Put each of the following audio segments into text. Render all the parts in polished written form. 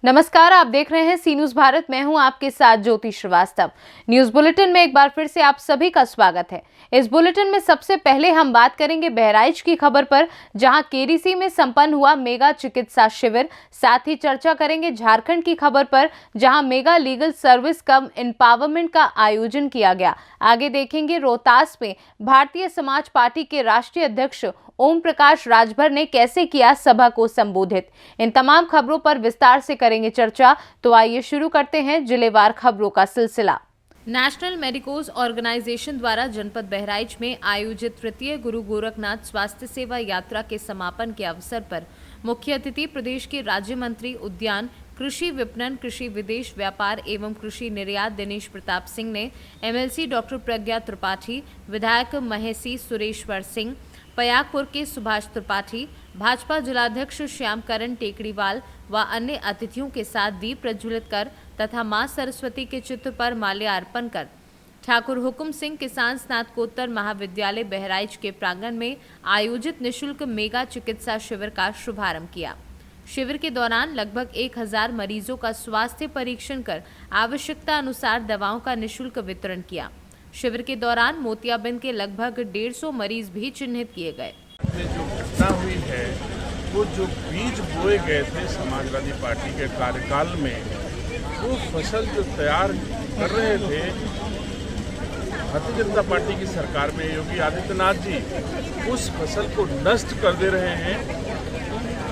नमस्कार, आप देख रहे हैं सी न्यूज भारत। मैं हूं आपके साथ ज्योति श्रीवास्तव। न्यूज बुलेटिन में एक बार फिर से आप सभी का स्वागत है। इस बुलेटिन में सबसे पहले हम बात करेंगे बहराइच की खबर पर, जहां केडीसी में संपन्न हुआ मेगा चिकित्सा शिविर। साथ ही चर्चा करेंगे झारखंड की खबर पर, जहां मेगा लीगल सर्विस कम एम्पावरमेंट का आयोजन किया गया। आगे देखेंगे रोहतास में भारतीय समाज पार्टी के राष्ट्रीय अध्यक्ष ओम प्रकाश राजभर ने कैसे किया सभा को संबोधित। इन तमाम खबरों पर विस्तार से करेंगे चर्चा। तो आइए शुरू करते हैं जिलेवार खबरों का सिलसिला। नेशनल मेडिकोज ऑर्गेनाइजेशन द्वारा जनपद बहराइच में आयोजित तृतीय गुरु गोरखनाथ स्वास्थ्य सेवा यात्रा के समापन के अवसर पर मुख्य अतिथि प्रदेश के राज्य मंत्री उद्यान, कृषि विपणन, कृषि विदेश व्यापार एवं कृषि निर्यात दिनेश प्रताप सिंह ने एमएलसी डॉक्टर प्रज्ञा त्रिपाठी, विधायक महेशी सुरेश्वर सिंह, पयागपुर के सुभाष त्रिपाठी, भाजपा जिलाध्यक्ष श्यामकरण टेकड़ीवाल व अन्य अतिथियों के साथ दीप प्रज्वलित कर तथा मां सरस्वती के चित्र पर माल्यार्पण कर ठाकुर हुकुम सिंह किसान स्नातकोत्तर महाविद्यालय बहराइच के प्रांगण में आयोजित निःशुल्क मेगा चिकित्सा शिविर का शुभारंभ किया। शिविर के दौरान लगभग 1000 मरीजों का स्वास्थ्य परीक्षण कर आवश्यकता अनुसार दवाओं का निःशुल्क वितरण किया। शिविर के दौरान मोतियाबिंद के लगभग 150 मरीज भी चिन्हित किए गए। जो घटना हुई है, वो जो बीज बोए गए थे समाजवादी पार्टी के कार्यकाल में, वो फसल जो तैयार कर रहे थे भारतीय जनता पार्टी की सरकार में योगी आदित्यनाथ जी, उस फसल को नष्ट कर दे रहे हैं,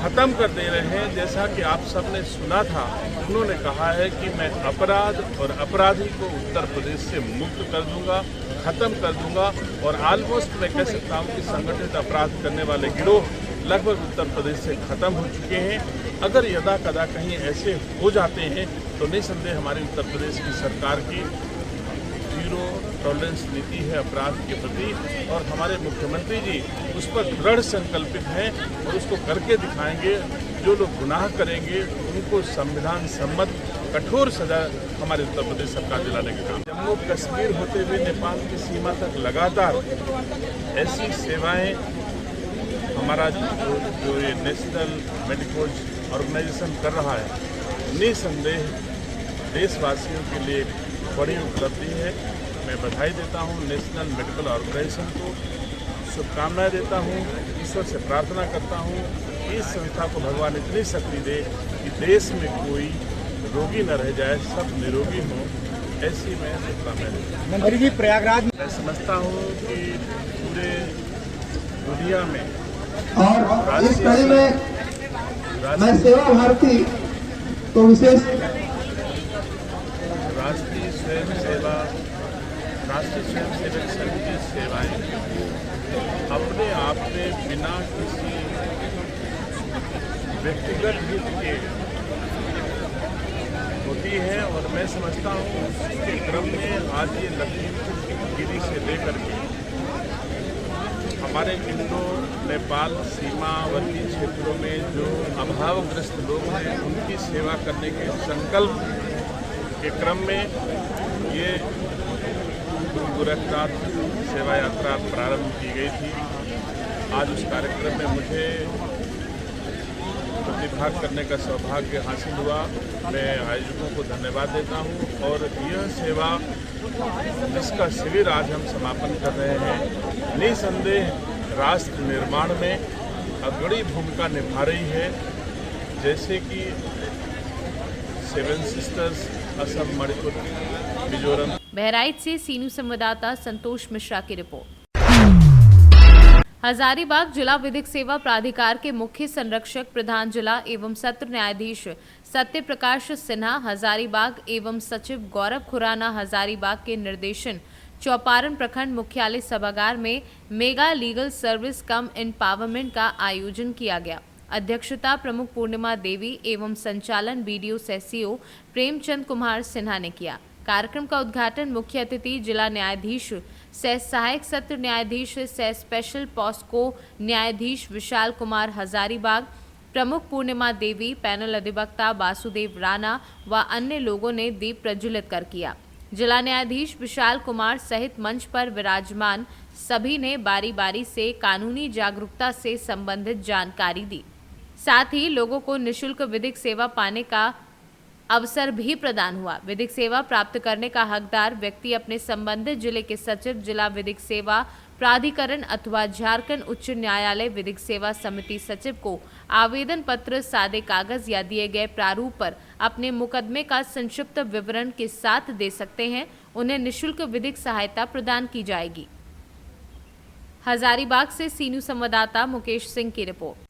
खत्म कर दे रहे हैं। जैसा कि आप सबने सुना था, उन्होंने कहा है कि मैं अपराध और अपराधी को उत्तर प्रदेश से मुक्त कर दूंगा, खत्म कर दूंगा। और ऑलमोस्ट मैं कह सकता हूं कि संगठित अपराध करने वाले गिरोह लगभग उत्तर प्रदेश से खत्म हो चुके हैं। अगर यदा कदा कहीं ऐसे हो जाते हैं तो निसंदेह हमारे उत्तर प्रदेश की सरकार की जीरो टॉलरेंस नीति है अपराध के प्रति, और हमारे मुख्यमंत्री जी उस पर दृढ़ संकल्पित हैं और उसको करके दिखाएंगे। जो लोग गुनाह करेंगे उनको संविधान सम्मत कठोर सजा हमारे उत्तर प्रदेश सरकार दिलाने के काम। जम्मू कश्मीर होते हुए नेपाल की सीमा तक लगातार ऐसी सेवाएं हमारा जो ये नेशनल मेडिकोज ऑर्गेनाइजेशन कर रहा है, निसंदेह देशवासियों के लिए बड़ी उपलब्धि है। मैं बधाई देता हूं नेशनल मेडिकल ऑर्गेनाइजेशन को, शुभकामनाएं देता हूं, ईश्वर से प्रार्थना करता हूं कि इस संस्था को भगवान इतनी शक्ति दे कि देश में कोई रोगी न रह जाए, सब निरोगी हों। ऐसी मैं शुभकामनाएं देता हूं। मंत्री जी, प्रयागराज मैं समझता हूं कि पूरे दुनिया में और इस कड़ी में मैं सेवा भारती को विशेष राष्ट्रीय स्वयंसेवक संघ की सेवाएं अपने आप में बिना किसी व्यक्तिगत हित के होती है, और मैं समझता हूँ उसके क्रम में आज ये लखीमपुर खीरी से लेकर के हमारे इंडो नेपाल सीमावर्ती क्षेत्रों में जो अभावग्रस्त लोग हैं उनकी सेवा करने के संकल्प के क्रम में ये गुरु गोरखनाथ सेवा यात्रा प्रारंभ की गई थी। आज उस कार्यक्रम में मुझे प्रतिभाग करने का सौभाग्य हासिल हुआ। मैं आयोजकों को धन्यवाद देता हूं, और यह सेवा जिसका शिविर आज हम समापन कर रहे हैं, निसंदेह राष्ट्र निर्माण में अग्रणी भूमिका निभा रही है। जैसे कि 7 सिस्टर्स, असम, मणिपुर, मिजोरम। बहराइच से सीनू संवाददाता संतोष मिश्रा की रिपोर्ट। हजारीबाग जिला विधिक सेवा प्राधिकार के मुख्य संरक्षक प्रधान जिला एवं सत्र न्यायाधीश सत्य प्रकाश सिन्हा हजारीबाग एवं सचिव गौरव खुराना हजारीबाग के निर्देशन चौपारण प्रखंड मुख्यालय सभागार में मेगा लीगल सर्विस कम एम्पावरमेंट का आयोजन किया गया। अध्यक्षता प्रमुख पूर्णिमा देवी एवं संचालन बीडीओ सैसीओ प्रेमचंद कुमार सिन्हा ने किया। कार्यक्रम का उद्घाटन मुख्य अतिथि जिला न्यायाधीश सह सहायक सत्र न्यायाधीश सह स्पेशल पॉस्को न्यायाधीश विशाल कुमार हजारीबाग, प्रमुख पूर्णिमा देवी, पैनल अधिवक्ता वासुदेव राणा व अन्य लोगों ने दीप प्रज्वलित कर किया। जिला न्यायाधीश विशाल कुमार सहित मंच पर विराजमान सभी ने बारी बारी से कानूनी जागरूकता से संबंधित जानकारी दी। साथ ही लोगों को निःशुल्क विधिक सेवा पाने का अवसर भी प्रदान हुआ। विधिक सेवा प्राप्त करने का हकदार व्यक्ति अपने संबंधित जिले के सचिव, जिला विधिक सेवा प्राधिकरण अथवा झारखंड उच्च न्यायालय विधिक सेवा समिति सचिव को आवेदन पत्र, सादे कागज या दिए गए प्रारूप पर अपने मुकदमे का संक्षिप्त विवरण के साथ दे सकते हैं। उन्हें निःशुल्क विधिक सहायता प्रदान की जाएगी। हजारीबाग से सीनू संवाददाता मुकेश सिंह की रिपोर्ट।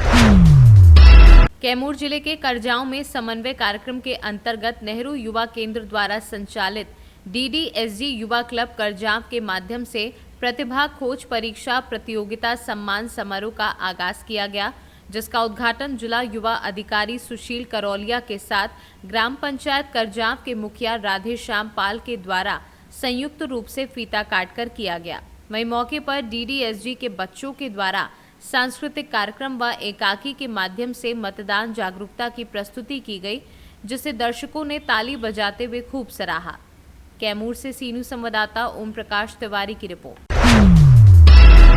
कैमूर जिले के करजाऊ में समन्वय कार्यक्रम के अंतर्गत नेहरू युवा केंद्र द्वारा संचालित DDSG युवा क्लब करजाऊ के माध्यम से प्रतिभा खोज परीक्षा प्रतियोगिता सम्मान समारोह का आगाज किया गया, जिसका उद्घाटन जिला युवा अधिकारी सुशील करौलिया के साथ ग्राम पंचायत करजाऊ के मुखिया राधे श्याम पाल के द्वारा संयुक्त रूप से फीता काटकर किया गया। वहीं मौके पर DDSG के बच्चों के द्वारा सांस्कृतिक कार्यक्रम व एकाकी के माध्यम से मतदान जागरूकता की प्रस्तुति की गई, जिसे दर्शकों ने ताली बजाते हुए खूब सराहा। कैमूर से सीनू संवाददाता ओम प्रकाश तिवारी की रिपोर्ट।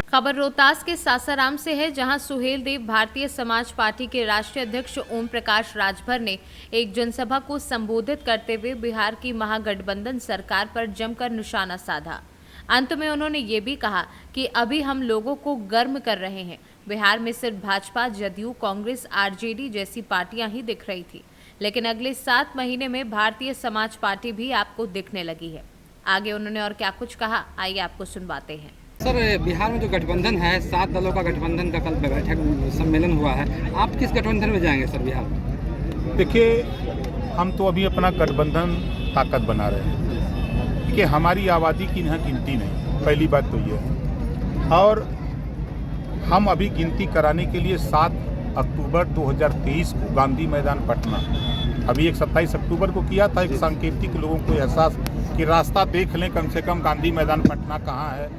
खबर रोहतास के सासाराम से है, जहां सुहेल देव भारतीय समाज पार्टी के राष्ट्रीय अध्यक्ष ओम प्रकाश राजभर ने एक जनसभा को संबोधित करते हुए बिहार की महागठबंधन सरकार पर जमकर निशाना साधा। अंत में उन्होंने ये भी कहा कि अभी हम लोगों को गर्म कर रहे हैं। बिहार में सिर्फ भाजपा, जदयू, कांग्रेस, RJD जैसी पार्टियां ही दिख रही थी, लेकिन अगले 7 महीने में भारतीय समाज पार्टी भी आपको दिखने लगी है। आगे उन्होंने और क्या कुछ कहा, आइए आपको सुनवाते हैं। सर, बिहार में जो गठबंधन है, 7 दलों का गठबंधन का कल बैठक सम्मेलन हुआ है, आप किस गठबंधन में जाएंगे सर बिहार? देखिए, हम तो अभी अपना गठबंधन ताकत बना रहे हैं कि हमारी आबादी की यहाँ गिनती नहीं, पहली बात तो ये है। और हम अभी गिनती कराने के लिए 7 अक्टूबर 2023 को गांधी मैदान पटना, अभी एक 27 अक्टूबर को किया था, एक सांकेतिक लोगों को एहसास कि रास्ता देख लें कम से कम गांधी मैदान पटना कहाँ है,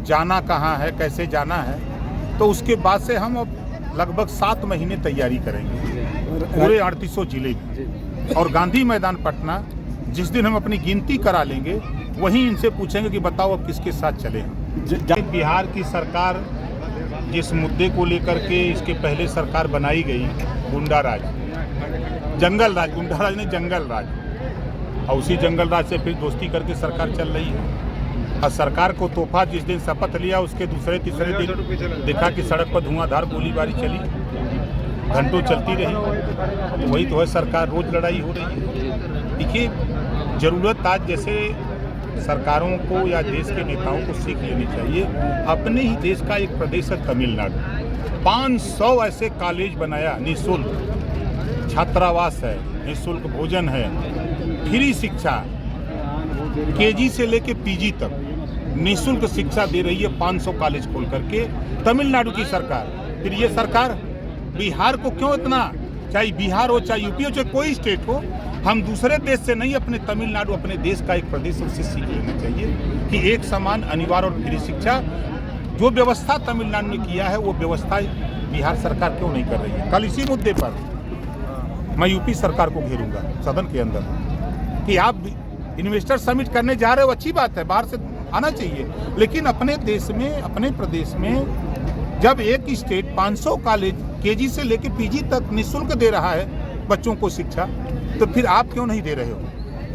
जाना कहाँ है, कैसे जाना है। तो उसके बाद से हम अब लगभग 7 महीने तैयारी करेंगे पूरे 3800 जिले की। और गांधी मैदान पटना जिस दिन हम अपनी गिनती करा लेंगे, वहीं इनसे पूछेंगे कि बताओ अब किसके साथ चले। बिहार की सरकार जिस मुद्दे को लेकर के इसके पहले सरकार बनाई गई, गुंडा राज, जंगल राज, गुंडा राज नहीं जंगल राज, और उसी जंगल राज से फिर दोस्ती करके सरकार चल रही है। और सरकार को तोहफा जिस दिन शपथ लिया, उसके दूसरे तीसरे दिन देखा कि सड़क पर धुआंधार गोलीबारी चली, घंटों चलती रही। वही तो है सरकार, रोज लड़ाई हो रही है। देखिए, ज़रूरत आज जैसे सरकारों को या देश के नेताओं को सीख लेनी चाहिए। अपने ही देश का एक प्रदेश है तमिलनाडु, 500 ऐसे कॉलेज बनाया, निःशुल्क छात्रावास है, निःशुल्क भोजन है, फ्री शिक्षा, KG से लेके PG तक निःशुल्क शिक्षा दे रही है 500 कॉलेज खोल करके तमिलनाडु की सरकार। फिर ये सरकार बिहार को क्यों इतना, चाहे बिहार हो, चाहे यूपी हो, चाहे कोई स्टेट हो, हम दूसरे देश से नहीं, अपने तमिलनाडु अपने देश का एक प्रदेश, उससे सीख लेना चाहिए कि एक समान, अनिवार्य और फ्री शिक्षा जो व्यवस्था तमिलनाडु ने किया है, वो व्यवस्था बिहार सरकार क्यों नहीं कर रही है। कल इसी मुद्दे पर मैं यूपी सरकार को घेरूंगा सदन के अंदर कि आप इन्वेस्टर समिट करने जा रहे हो, अच्छी बात है, बाहर से आना चाहिए, लेकिन अपने देश में, अपने प्रदेश में जब एक स्टेट 500 कॉलेज KG से लेके PG तक निःशुल्क दे रहा है बच्चों को शिक्षा, तो फिर आप क्यों नहीं दे रहे हो?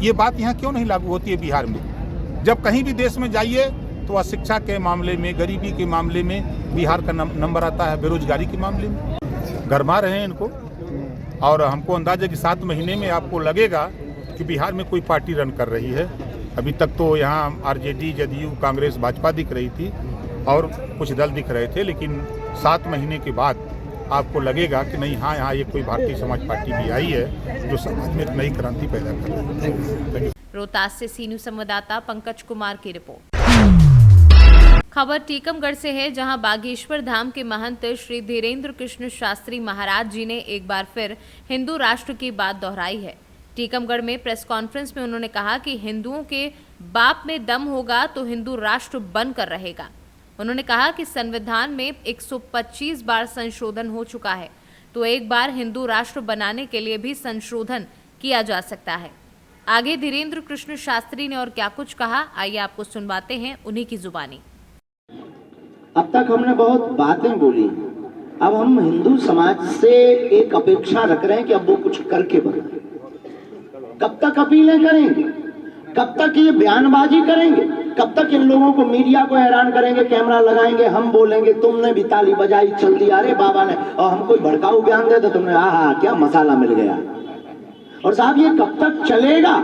ये बात यहाँ क्यों नहीं लागू होती है बिहार में? जब कहीं भी देश में जाइए तो अशिक्षा के मामले में, गरीबी के मामले में बिहार का नंबर आता है, बेरोजगारी के मामले में। गरमा रहे हैं इनको, और हमको अंदाजा कि 7 महीने में आपको लगेगा कि बिहार में कोई पार्टी रन कर रही है। अभी तक तो यहाँ RJD, जदयू, कांग्रेस, भाजपा दिख रही थी और कुछ दल दिख रहे थे, लेकिन 7 महीने के बाद आपको लगेगा कि नहीं, हाँ, यहाँ ये कोई भारतीय समाज पार्टी भी आई है जो समाज में एक नई क्रांति पैदा कर रही है। रोहतास से सीनू संवाददाता पंकज कुमार की रिपोर्ट। खबर टीकमगढ़ से है, जहां बागेश्वर धाम के महंत श्री धीरेन्द्र कृष्ण शास्त्री महाराज जी ने एक बार फिर हिंदू राष्ट्र की बात दोहराई है। टीकमगढ़ में प्रेस कॉन्फ्रेंस में उन्होंने कहा कि हिंदुओं के बाप में दम होगा तो हिंदू राष्ट्र बनकर रहेगा। उन्होंने कहा कि संविधान में 125 बार संशोधन हो चुका है, तो एक बार हिंदू राष्ट्र बनाने के लिए भी संशोधन किया जा सकता है। आगे धीरेन्द्र कृष्ण शास्त्री ने और क्या कुछ कहा, आइए आपको सुनवाते हैं उन्हीं की जुबानी। अब तक हमने बहुत बातें बोली, अब हम हिंदू समाज से एक अपेक्षा रख रहे हैं कि अब वो कुछ करके बताए। कब तक अपीलें करेंगे? कब तक ये बयानबाजी करेंगे? कब तक इन लोगों को, मीडिया को हैरान करेंगे? कैमरा लगाएंगे, हम बोलेंगे, तुमने भी ताली बजाई, चल दिया, अरे बाबा ने, और हम कोई भड़काऊ बयान दे तो तुमने आहा क्या मसाला मिल गया। और साहब ये कब तक चलेगा?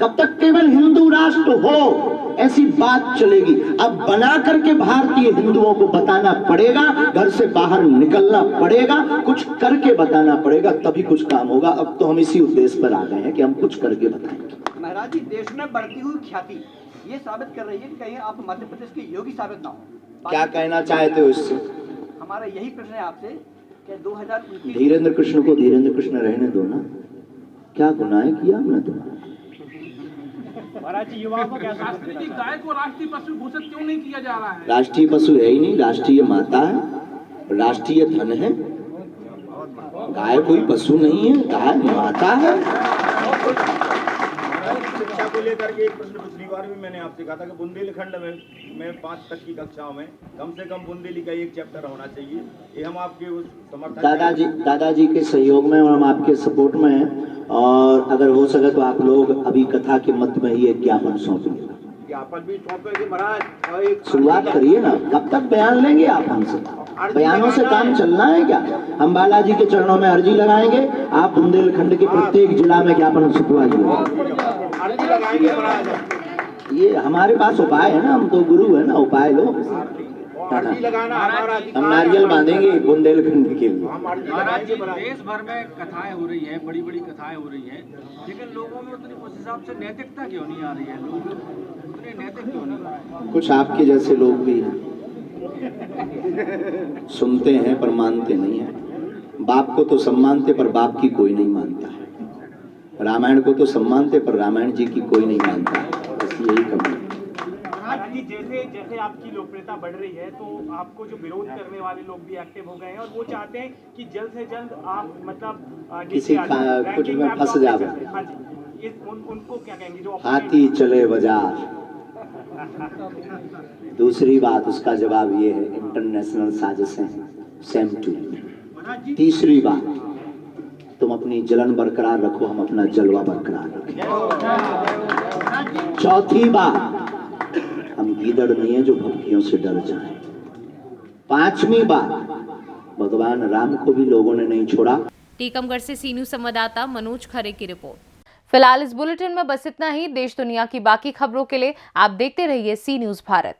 कब तक केवल हिंदू राष्ट्र हो ऐसी बात चलेगी? अब बना करके भारतीय हिंदुओं को बताना पड़ेगा, घर से बाहर निकलना पड़ेगा, कुछ करके बताना पड़ेगा, तभी कुछ काम होगा। अब तो हम इसी उद्देश्य पर आ गए हैं कि हम कुछ करके बताएंगे। महाराज जी, देश में बढ़ती हुई ख्याति ये साबित कर रही है कि कहीं आप मध्य प्रदेश के योगी साबित ना हो। क्या कहना चाहते हो इससे? हमारा यही प्रश्न है आपसे कि 2029 धीरेन्द्र कृष्ण को धीरेन्द्र कृष्ण रहने दो ना, क्या गुनाह किया हमने तुम्हारा? महाराज जी, युवाओं को क्या राष्ट्रीय गाय को राष्ट्रीय पशु घोषित क्यों नहीं किया जा रहा है? राष्ट्रीय पशु है ही नहीं, राष्ट्रीय माता है, राष्ट्रीय धन है। गाय कोई पशु नहीं है, गाय माता है। शिक्षा को लेकर के एक प्रश्न पिछली बार भी मैंने आपसे कहा था कि बुंदेलखंड में 5 तक की कक्षाओं में कम से कम बुंदेली का एक चैप्टर होना चाहिए। ये हम आपके उस समर्थन दादाजी के सहयोग में और हम आपके सपोर्ट में हैं। और अगर हो सके तो आप लोग अभी कथा के मत में ही एक ज्ञापन सौंपेंगे। ज्ञापन भी सौंपेंगे महाराज। शुरुआत करिए ना, कब तक बयान लेंगे आप हमसे? बयानों से काम चलना है क्या? हम बालाजी के चरणों में अर्जी लगाएंगे, आप बुंदेलखंड के प्रत्येक जिला में ज्ञापन छपवाइए। ये हमारे पास उपाय है ना, हम तो गुरु है ना, उपाय लो। हम नारियल बांधेंगे बुंदेलखंड के लिए। महाराज जी, देश भर में कथाएं हो रही हैं, बड़ी बड़ी कथाएं हो रही हैं, लेकिन लोगों में उतनी उस हिसाब से नैतिकता क्यों नहीं आ रही है? लोग उतने नैतिक क्यों नहीं? कुछ आपके जैसे लोग भी सुनते हैं पर मानते नहीं हैं। बाप को तो सम्मानते पर बाप की कोई नहीं मानता है। रामायण को तो सम्मानते पर रामायण जी की कोई नहीं मानता है। बस यही कमी। जैसे जैसे आपकी लोकप्रियता बढ़ रही है तो आपको जो विरोध करने वाले लोग भी एक्टिव हो गए हैं और वो चाहते हैं कि जल्द से जल्द आप मतलब किसी कुछ में फंस जावे। हाँ जी, उनको क्या कहेंगे जो हाथी चले बाजार। दूसरी बात, उसका जवाब ये है, इंटरनेशनल साजिशें सेम टू। तीसरी बात, तुम अपनी जलन बरकरार रखो, हम अपना जलवा बरकरार रखें। चौथी बात, हम गीदड़ नहीं है जो भक्तियों से डर जाए। पांचवी बात, भगवान राम को भी लोगों ने नहीं छोड़ा। टीकमगढ़ से सी न्यूज संवाददाता मनोज खरे की रिपोर्ट। फिलहाल इस बुलेटिन में बस इतना ही। देश दुनिया की बाकी खबरों के लिए आप देखते रहिए सी न्यूज भारत।